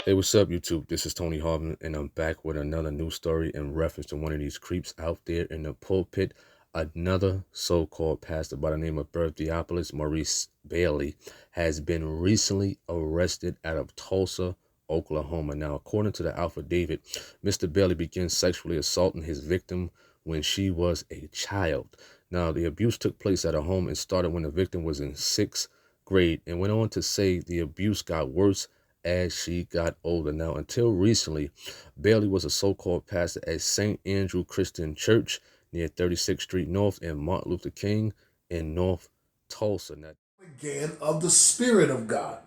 Hey, what's up, YouTube? This is Tony Harvin, and I'm back with another news story in reference to one of these creeps out there in the pulpit. Another so-called pastor by the name of Bertheophilus Bailey has been recently arrested out of Tulsa, Oklahoma. Now, according to the affidavit, Mr. Bailey began sexually assaulting his victim when she was a child. Now, the abuse took place at a home and started when the victim was in 6th grade and went on to say the abuse got worse as she got older. Now, until recently, Bailey was a so-called pastor at St. Andrew Christian Church near 36th Street North and Martin Luther King in North Tulsa. Now, again of the Spirit of God.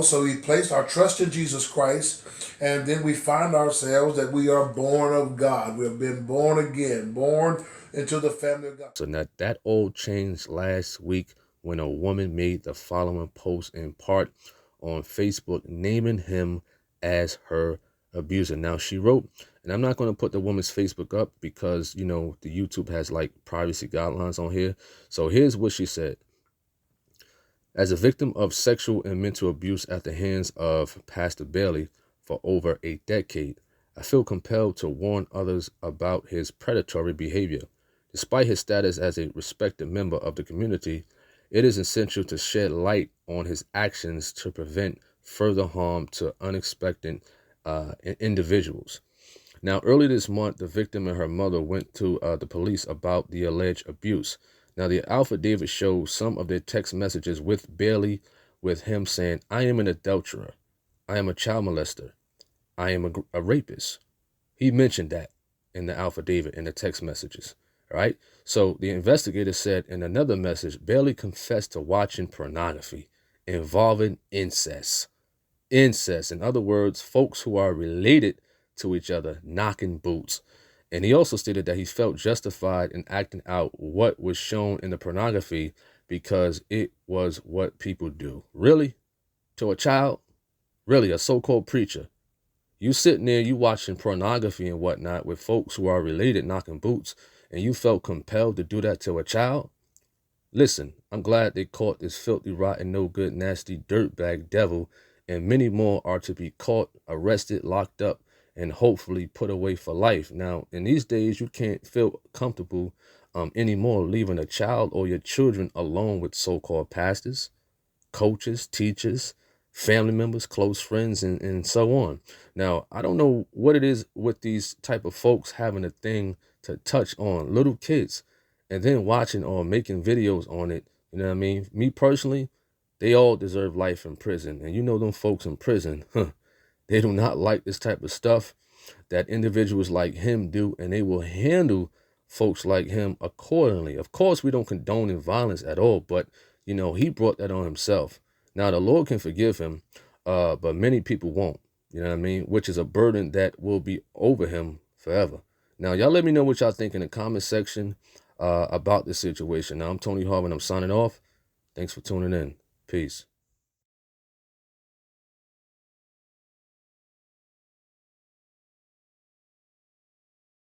So we place our trust in Jesus Christ, and then we find ourselves that we are born of God. We have been born again, born into the family of God. So now that all changed last week when a woman made the following post in part on Facebook naming him as her abuser. Now she wrote, and I'm not going to put the woman's Facebook up because, you know, the YouTube has like privacy guidelines on here. So here's what she said. As a victim of sexual and mental abuse at the hands of Pastor Bailey for over a decade, I feel compelled to warn others about his predatory behavior. Despite his status as a respected member of the community, it is essential to shed light on his actions to prevent further harm to unexpected individuals. Now, early this month, the victim and her mother went to the police about the alleged abuse. Now, the affidavit shows some of their text messages with Bailey, with him saying, "I am an adulterer. I am a child molester. I am a rapist." He mentioned that in the affidavit, in the text messages. Right? So the investigator said in another message, Bailey confessed to watching pornography involving incest. Incest, in other words, folks who are related to each other knocking boots. And he also stated that he felt justified in acting out what was shown in the pornography because it was what people do. Really? To a child? Really, a so-called preacher? You sitting there, you watching pornography and whatnot with folks who are related knocking boots, and you felt compelled to do that to a child? Listen, I'm glad they caught this filthy, rotten, no good, nasty, dirtbag devil, and many more are to be caught, arrested, locked up, and hopefully put away for life. Now, in these days, you can't feel comfortable anymore leaving a child or your children alone with so-called pastors, coaches, teachers, family members, close friends, and so on. Now, I don't know what it is with these type of folks having a thing to touch on little kids and then watching or making videos on it. You know what I mean? Me personally, they all deserve life in prison. And you know them folks in prison, they do not like this type of stuff that individuals like him do, and they will handle folks like him accordingly. Of course, we don't condone violence at all, but, you know, he brought that on himself. Now, the Lord can forgive him, but many people won't, you know what I mean? Which is a burden that will be over him forever. Now, y'all let me know what y'all think in the comment section about this situation. Now, I'm Tony Harvin. I'm signing off. Thanks for tuning in. Peace.